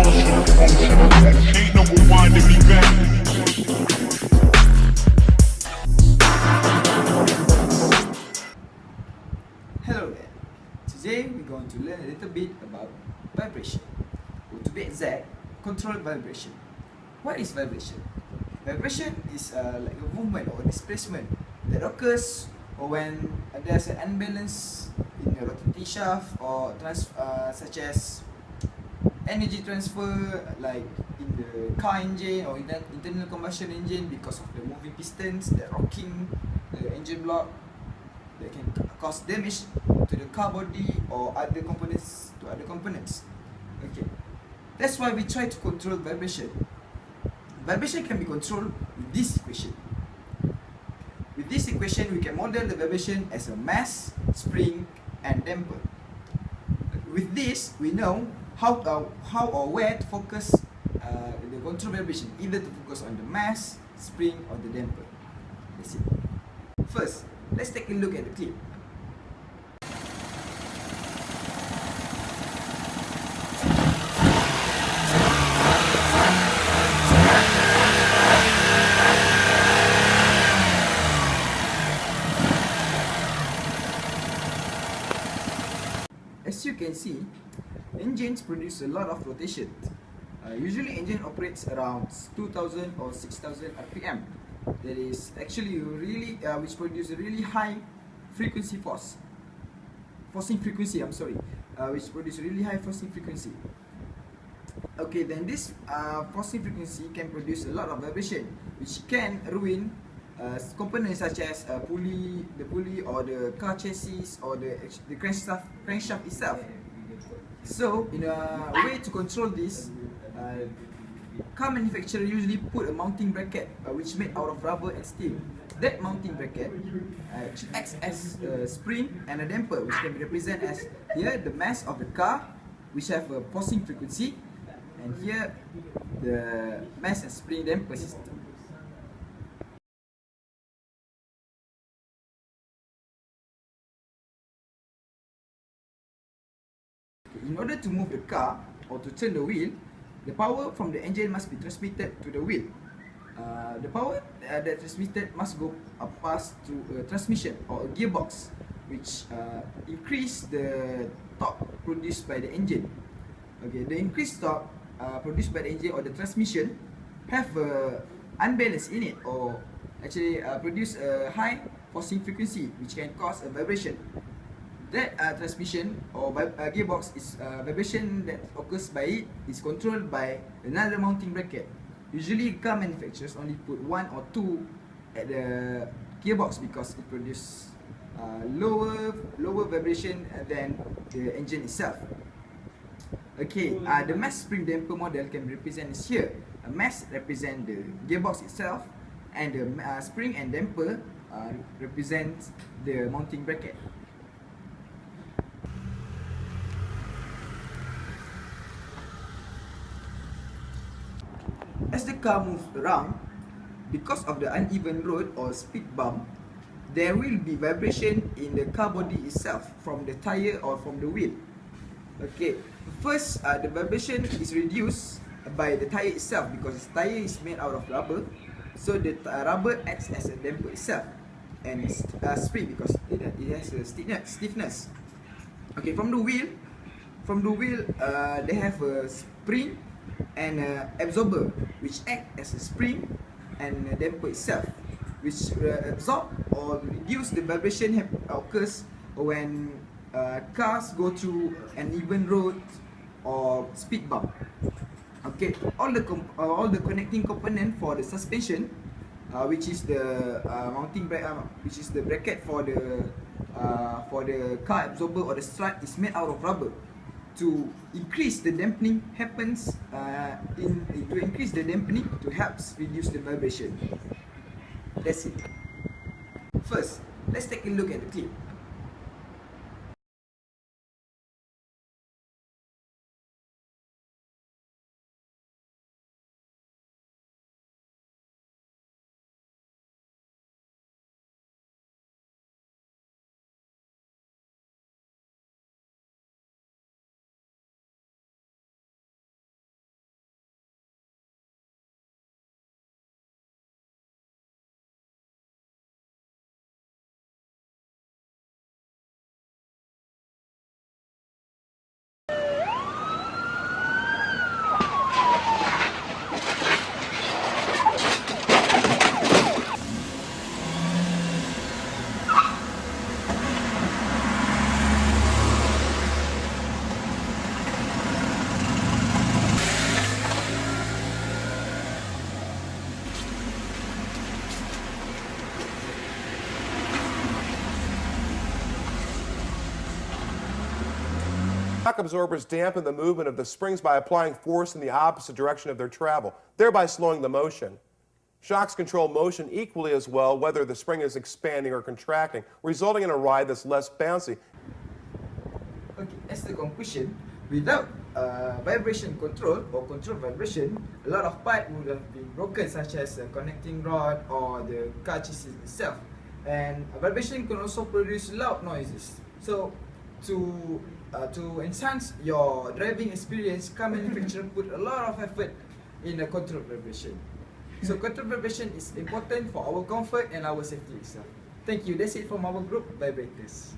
Ain't no rewinding me back. Hello there. Today we're going to learn a little bit about vibration, or to be exact, controlled vibration. What is vibration? Vibration is like a movement or displacement that occurs when there's an imbalance in the rotating shaft or such as energy transfer like in the car engine or in the internal combustion engine because of the moving pistons that rocking the engine block that can cause damage to the car body or other components. Okay, that's why we try to control vibration. Vibration can be controlled with this equation. With this equation, we can model the vibration as a mass, spring, and damper. With this, we know how or where to focus the control vibration, either to focus on the mass, spring, or the damper. That's it. First, let's take a look at the clip. As you can see, engines produce a lot of rotation. Usually engine operates around 2000 or 6000 RPM. That is actually really which produce a really high frequency forcing frequency, which produce really high forcing frequency. Okay, then this forcing frequency can produce a lot of vibration, which can ruin components such as the pulley or the car chassis or the crankshaft itself. So, in a way to control this, car manufacturer usually put a mounting bracket which made out of rubber and steel. That mounting bracket acts as a spring and a damper, which can be represented as here the mass of the car, which have a forcing frequency, and here the mass and spring damper system. In order to move the car or to turn the wheel, the power from the engine must be transmitted to the wheel. The power that transmitted must go past to a transmission or a gearbox, which increase the torque produced by the engine. Okay, the increased torque produced by the engine or the transmission have a unbalance in it, or actually produce a high forcing frequency, which can cause a vibration. That transmission or gearbox is vibration that occurs by it is controlled by another mounting bracket. Usually car manufacturers only put one or two at the gearbox because it produces lower vibration than the engine itself. Okay, the mass spring damper model can be represented here. A mass represents the gearbox itself, and the spring and damper represents the mounting bracket. As the car moves around, because of the uneven road or speed bump, there will be vibration in the car body itself from the tire or from the wheel. Okay, first the vibration is reduced by the tire itself because the tire is made out of rubber, so the rubber acts as a damper itself, and spring because it has a stiffness. Okay, from the wheel, they have a spring and absorber, which act as a spring and a damper itself, which absorb or reduce the vibration occurs when cars go through an even road or speed bump. Okay, all the connecting component for the suspension, which is the which is the bracket for the car absorber or the strut, is made out of rubber. To increase the dampening to help reduce the vibration. That's it. First, let's take a look at the clip. shock absorbers dampen the movement of the springs by applying force in the opposite direction of their travel, thereby slowing the motion. Shocks control motion equally as well, whether the spring is expanding or contracting, resulting in a ride that's less bouncy. Okay, as the conclusion, without vibration control or control vibration, a lot of parts would have been broken, such as the connecting rod or the car chassis itself. And vibration can also produce loud noises. So, to enhance your driving experience, car manufacturer put a lot of effort in the control vibration. So, control vibration is important for our comfort and our safety itself. Thank you. That's it from our group, Vibrators.